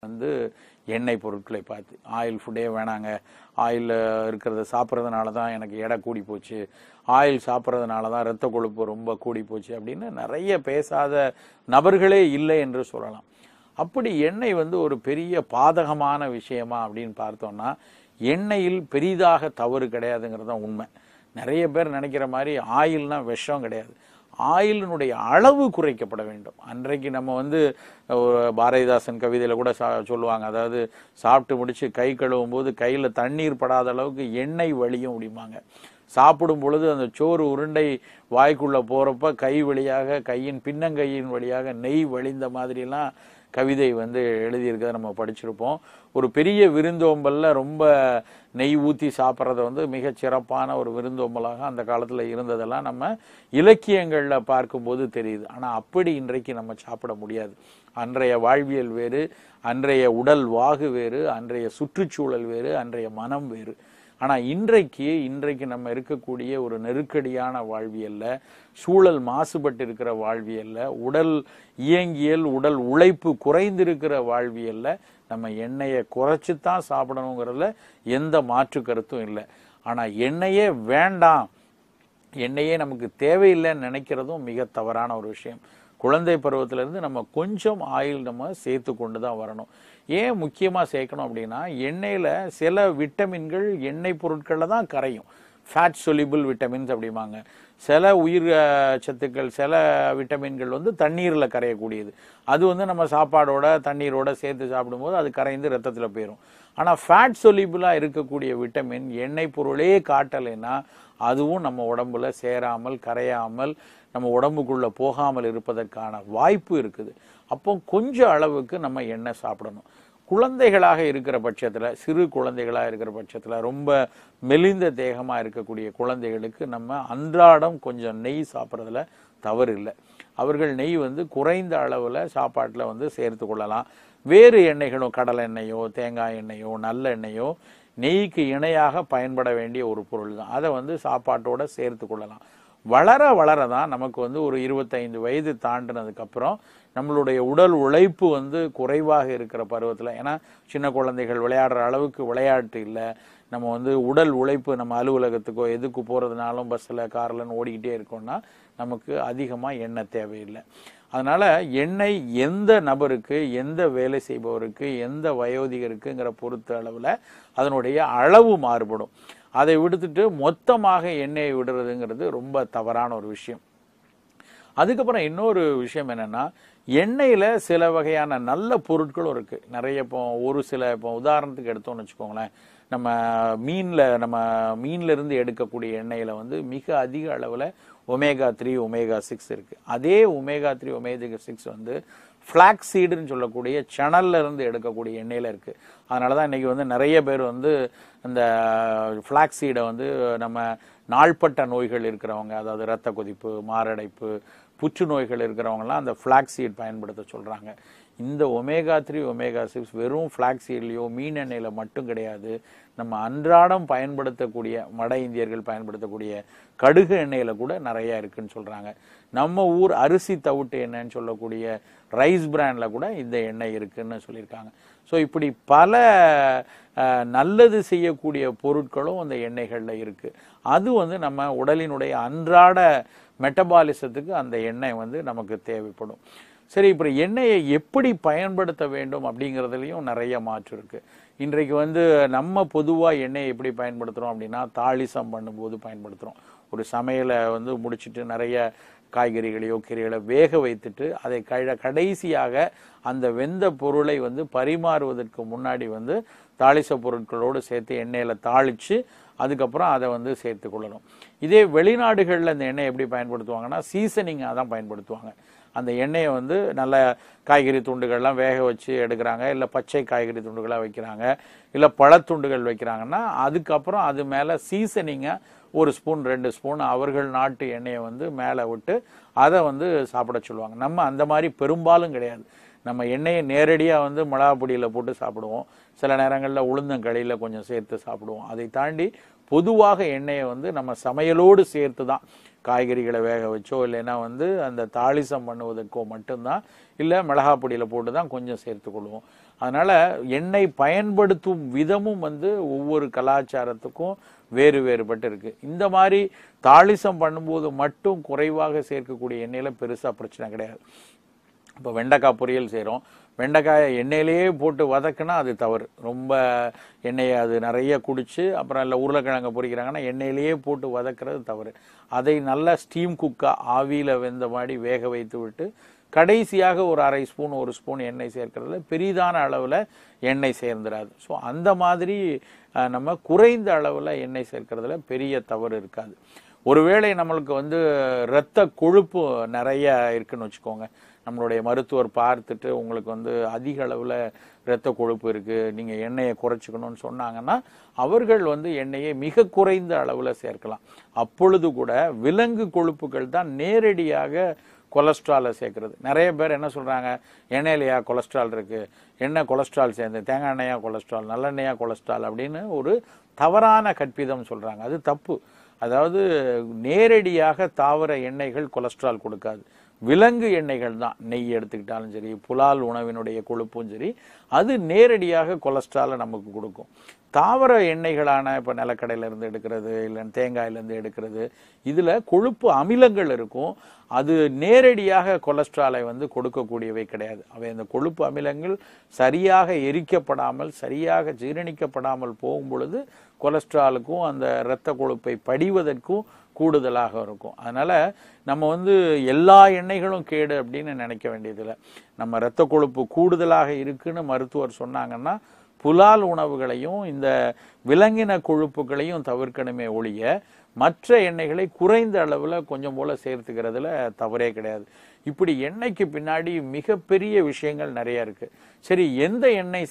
வந்து எண்ணெய் பொருட்களை பார்த்து ஆயில் ஃபுட்டே வேணாங்க, ஆயில் இருக்கிறத சாப்பிட்றதுனால தான் எனக்கு எடை கூடி போச்சு, ஆயில் சாப்பிட்றதுனால தான் இரத்த கொழுப்பு ரொம்ப கூடி போச்சு அப்படின்னு நிறைய பேசாத நபர்களே இல்லை என்று சொல்லலாம். அப்படி எண்ணெய் வந்து ஒரு பெரிய பாதகமான விஷயமா அப்படின்னு பார்த்தோம்னா, எண்ணெயில் பெரிதாக தவறு கிடையாதுங்கிறது தான் உண்மை. நிறைய பேர் நினைக்கிற மாதிரி ஆயில்னா விஷம் கிடையாது. ஆயிலினுடைய அளவு குறைக்கப்பட வேண்டும். அன்றைக்கு நம்ம வந்து பாரதிதாசன் கவிதையில் கூட சொல்லுவாங்க, அதாவது சாப்பிட்டு முடிச்சு கை கழுவும் போது கையில் தண்ணீர் படாத அளவுக்கு எண்ணெய் வழியும் அப்படிம்பாங்க. சாப்பிடும் பொழுது அந்த சோறு உருண்டை வாய்க்குள்ளே போகிறப்ப கை வழியாக, கையின் பின்னங்கையின் வழியாக நெய் வழிந்த மாதிரிலாம் கவிதை வந்து எழுதியிருக்கிறத நம்ம படிச்சிருப்போம். ஒரு பெரிய விருந்தோம்பலில் ரொம்ப நெய் ஊற்றி சாப்பிட்றத வந்து மிகச் சிறப்பான ஒரு விருந்தோம்பலாக அந்த காலத்தில் இருந்ததெல்லாம் நம்ம இலக்கியங்களில் பார்க்கும்போது தெரியுது. ஆனால் அப்படி இன்றைக்கு நம்ம சாப்பிட முடியாது. அன்றைய வாழ்வியல் வேறு, அன்றைய உடல் வாகு வேறு, அன்றைய சுற்றுச்சூழல் வேறு, அன்றைய மனம் வேறு. ஆனால் இன்றைக்கு நம்ம இருக்கக்கூடிய ஒரு நெருக்கடியான வாழ்வியல்ல, சூழல் மாசுபட்டு இருக்கிற வாழ்வியல்ல, உடல் இயங்கியல், உடல் உழைப்பு குறைந்திருக்கிற வாழ்வியல்ல நம்ம எண்ணெயை குறைச்சி தான் சாப்பிடணுங்கிறதுல எந்த மாற்று கருத்தும் இல்லை. ஆனால் எண்ணெயே வேண்டாம், எண்ணெயே நமக்கு தேவையில்லைன்னு நினைக்கிறதும் மிக தவறான ஒரு விஷயம். குழந்தை பருவத்திலேருந்து நம்ம கொஞ்சம் ஆயில் நம்ம சேர்த்து கொண்டு தான் வரணும். ஏன் முக்கியமாக சேர்க்கணும் அப்படின்னா, எண்ணெயில் சில விட்டமின்கள் எண்ணெய் பொருட்களில் தான் கரையும். ஃபேட் சொலிபிள் விட்டமின்ஸ் அப்படிம்பாங்க. சில உயிர் சத்துக்கள், சில விட்டமின்கள் வந்து தண்ணீரில் கரையக்கூடியது. அது வந்து நம்ம சாப்பாடோட தண்ணீரோட சேர்த்து சாப்பிடும்போது அது கரைந்து ரத்தத்தில் போயிடும். ஆனால் ஃபேட் சொலிபிளாக இருக்கக்கூடிய விட்டமின் எண்ணெய் பொருளே காட்டலைன்னா அதுவும் நம்ம உடம்புல சேராமல், கரையாமல், நம்ம உடம்புக்குள்ளே போகாமல் இருப்பதற்கான வாய்ப்பு இருக்குது. அப்போ கொஞ்சம் அளவுக்கு நம்ம எண்ணெய் சாப்பிடணும். குழந்தைகளாக இருக்கிற பட்சத்தில், சிறு குழந்தைகளாக இருக்கிற பட்சத்தில், ரொம்ப மெலிந்த தேகமாக இருக்கக்கூடிய குழந்தைகளுக்கு நம்ம அன்றாடம் கொஞ்சம் நெய் சாப்பிட்றதுல தவறு இல்லை. அவர்கள் நெய் வந்து குறைந்த அளவில் சாப்பாட்டில் வந்து சேர்த்து கொள்ளலாம். வேறு எண்ணெய்களும், கடலை எண்ணெயோ, தேங்காய் எண்ணெயோ, நல்லெண்ணெயோ நெய்க்கு இணையாக பயன்பட வேண்டிய ஒரு பொருள் தான். அதை வந்து சாப்பாட்டோட சேர்த்து கொள்ளலாம். வளர வளர தான் நமக்கு வந்து ஒரு 25 வயது தாண்டினதுக்கப்புறம் நம்மளுடைய உடல் உழைப்பு வந்து குறைவாக இருக்கிற பருவத்தில், ஏன்னா சின்ன குழந்தைகள் விளையாடுற அளவுக்கு விளையாட்டு இல்லை, நம்ம வந்து உடல் உழைப்பு நம்ம அலுவலகத்துக்கோ எதுக்கு போகிறதுனாலும் பஸ்ஸில் கார்லன்னு ஓடிக்கிட்டே இருக்கோம்னா நமக்கு அதிகமாக எண்ணெய் தேவையில்லை. அதனால் எண்ணெய் எந்த நபருக்கு, எந்த வேலை செய்பவருக்கு, எந்த வயோதிகருக்குங்கிற பொறுத்த அளவில் அதனுடைய அளவு மாறுபடும். அதை விடுத்துட்டு மொத்தமாக எண்ணெயை விடுறதுங்கிறது ரொம்ப தவறான ஒரு விஷயம். அதுக்கப்புறம் இன்னொரு விஷயம் என்னென்னா, எண்ணெயில் சில வகையான நல்ல பொருட்களும் இருக்குது. நிறைய இப்போ உதாரணத்துக்கு எடுத்தோம்னு வச்சுக்கோங்களேன், நம்ம மீன்லேருந்து எடுக்கக்கூடிய எண்ணெயில் வந்து மிக அதிக அளவில் ஒமேகா 3, ஒமேகா 6 இருக்குது. அதே ஒமேகா 3, ஒமேகா 6 வந்து ஃப்ளாக்ஸ் சீடுன்னு சொல்லக்கூடிய சணல்ல இருந்து எடுக்கக்கூடிய எண்ணெயில் இருக்குது. அதனால தான் இன்றைக்கி வந்து நிறைய பேர் வந்து இந்த ஃப்ளாக்ஸ் சீடை வந்து நம்ம நாள்பட்ட நோய்கள் இருக்கிறவங்க, அதாவது இரத்த கொதிப்பு, மாரடைப்பு, புற்றுநோய்கள் இருக்கிறவங்கலாம் அந்த ஃப்ளாக்ஸ் சீட் பயன்படுத்த சொல்கிறாங்க. இந்த ஒமேகா 3, ஒமேகா 6 வெறும் ஃப்ளாக்ஸ் சீட்லேயோ மீன் எண்ணெயில் மட்டும் கிடையாது. நம்ம அன்றாடம் பயன்படுத்தக்கூடிய, வட இந்தியர்கள் பயன்படுத்தக்கூடிய கடுகு எண்ணெயில் கூட நிறையா இருக்குதுன்னு சொல்கிறாங்க. நம்ம ஊர் அரிசி தவிட்டு எண்ணெய்ன்னு சொல்லக்கூடிய ரைஸ் பிராண்டில் கூட இந்த எண்ணெய் இருக்குதுன்னு சொல்லியிருக்காங்க. ஸோ இப்படி பல நல்லது செய்யக்கூடிய பொருட்களும் அந்த எண்ணெய்களில் இருக்குது. அது வந்து நம்ம உடலினுடைய அன்றாட மெட்டபாலிசத்துக்கு அந்த எண்ணெய் வந்து நமக்கு தேவைப்படும். சரி, இப்போ எண்ணெயை எப்படி பயன்படுத்த வேண்டும் அப்படிங்கிறதுலையும் நிறைய மாற்று இருக்குது. இன்றைக்கு வந்து நம்ம பொதுவாக எண்ணெயை எப்படி பயன்படுத்துகிறோம் அப்படின்னா, தாளிசம் பண்ணும்போது பயன்படுத்துகிறோம். ஒரு சமையலை வந்து முடிச்சுட்டு நிறைய காய்கறிகளையோ கீரைகளை வேக வைத்துட்டு அதை கடைசியாக அந்த வெந்த பொருளை வந்து பரிமாறுவதற்கு முன்னாடி வந்து தாளிச பொருட்களோடு சேர்த்து எண்ணெயில் தாளித்து அதுக்கப்புறம் அதை வந்து சேர்த்து கொள்ளணும். இதே வெளிநாடுகளில் இந்த எண்ணெயை எப்படி பயன்படுத்துவாங்கன்னா, சீசனிங்காக தான் பயன்படுத்துவாங்க. அந்த எண்ணெயை வந்து நல்ல காய்கறி துண்டுகள்லாம் வேக வச்சு எடுக்கிறாங்க, இல்லை பச்சை காய்கறி துண்டுகளாக வைக்கிறாங்க, இல்லை பழத்துண்டுகள் வைக்கிறாங்கன்னா அதுக்கப்புறம் அது மேலே சீசனிங்கை 1 ஸ்பூன் 2 ஸ்பூன் அவர்கள் நாட்டு எண்ணெயை வந்து மேலே விட்டு அதை வந்து சாப்பிட சொல்லுவாங்க. நம்ம அந்த மாதிரி பெரும்பாலும் கிடையாது. நம்ம எண்ணெயை நேரடியாக வந்து மிளகா பொடியில் போட்டு சாப்பிடுவோம். சில நேரங்களில் உளுந்தங்களியில் கொஞ்சம் சேர்த்து சாப்பிடுவோம். அதை தாண்டி பொதுவாக எண்ணெயை வந்து நம்ம சமையலோடு சேர்த்து தான், காய்கறிகளை வேக வச்சோ இல்லைன்னா வந்து அந்த தாளிசம் பண்ணுவதற்கோ மட்டும்தான், இல்லை மிளகா பொடியில் போட்டு தான் கொஞ்சம் சேர்த்துக்கொள்வோம். அதனால எண்ணெய் பயன்படுத்தும் விதமும் வந்து ஒவ்வொரு கலாச்சாரத்துக்கும் வேறு வேறுபட்டு இருக்கு. இந்த மாதிரி தாளிசம் பண்ணும்போது மட்டும் குறைவாக சேர்க்கக்கூடிய எண்ணெயில பெருசா பிரச்சனை கிடையாது. இப்போ வெண்டைக்காய் பொரியல் செய்கிறோம், வெண்டைக்காயை எண்ணெயிலேயே போட்டு வதக்குனா அது தவறு. ரொம்ப எண்ணெயை அது நிறைய குடிச்சு அப்புறம் இல்லை உருளைக்கிழங்க பொரிக்கிறாங்கன்னா எண்ணெயிலேயே போட்டு வதக்குறது தவறு. அதை நல்லா ஸ்டீம் குக்காக ஆவியில் வெந்த மாதிரி வேக வைத்து விட்டு கடைசியாக ஒரு அரை ஸ்பூன் 1 ஸ்பூன் எண்ணெய் சேர்க்கறதுல பெரிதான அளவில் எண்ணெய் சேர்ந்துடாது. ஸோ அந்த மாதிரி நம்ம குறைந்த அளவில் எண்ணெய் சேர்க்கறதுல பெரிய தவறு இருக்காது. ஒருவேளை நம்மளுக்கு வந்து இரத்த கொழுப்பு நிறைய இருக்குன்னு வச்சுக்கோங்க, நம்மளுடைய மருத்துவர் பார்த்துட்டு உங்களுக்கு வந்து அதிக அளவில் இரத்த கொழுப்பு இருக்குது, நீங்கள் எண்ணெயை குறைச்சிக்கணும்னு சொன்னாங்கன்னா அவர்கள் வந்து எண்ணெயை மிக குறைந்த அளவில் சேர்க்கலாம். அப்பொழுது கூட விலங்கு கொழுப்புகள் தான் நேரடியாக கொலஸ்ட்ராலை சேர்க்கறது. நிறைய பேர் என்ன சொல்கிறாங்க, எண்ணெயிலையா கொலஸ்ட்ரால் இருக்குது, எண்ணெய் கொலஸ்ட்ரால் சேர்ந்து தேங்காய் எண்ணெயா கொலஸ்ட்ரால், நல்லெண்ணெயா கொலஸ்ட்ரால் அப்படின்னு ஒரு தவறான கற்பிதம் சொல்கிறாங்க. அது தப்பு. அதாவது நேரடியாக தாவர எண்ணெய்கள் கொலஸ்ட்ரால் கொடுக்காது. விலங்கு எண்ணெய்கள் தான், நெய் எடுத்துக்கிட்டாலும் சரி, புலால் உணவினுடைய கொழுப்பும் சரி, அது நேரடியாக கொலஸ்ட்ராலை நமக்கு கொடுக்கும். தாவர எண்ணெய்களான இப்போ நிலக்கடையிலேருந்து எடுக்கிறது இல்லை தேங்காயிலேருந்து எடுக்கிறது, இதில் கொழுப்பு அமிலங்கள் இருக்கும். அது நேரடியாக கொலஸ்ட்ராலை வந்து கொடுக்கக்கூடியவை கிடையாது. அவை அந்த கொழுப்பு அமிலங்கள் சரியாக எரிக்கப்படாமல் சரியாக ஜீரணிக்கப்படாமல் போகும் பொழுது கொலஸ்ட்ராலுக்கும் அந்த இரத்த கொழுப்பை படிவதற்கும் கூடுதலாக இருக்கும். அதனால் நம்ம வந்து எல்லா எண்ணெய்களும் கேடு அப்படின்னு நினைக்க வேண்டியதில்லை. நம்ம இரத்த கொழுப்பு கூடுதலாக இருக்குன்னு மருத்துவர் சொன்னாங்கன்னா புலால் உணவுகளையும் இந்த விலங்கின கொழுப்புகளையும் தவிர்க்கணுமே ஒழிய மற்ற எண்ணெய்களை குறைந்த அளவில் கொஞ்சம் போல சேர்த்துக்கிறதுல தவறே கிடையாது. இப்படி எண்ணெய்க்கு பின்னாடி மிகப்பெரிய விஷயங்கள் நிறைய இருக்கு. சரி, எந்த எண்ணெய்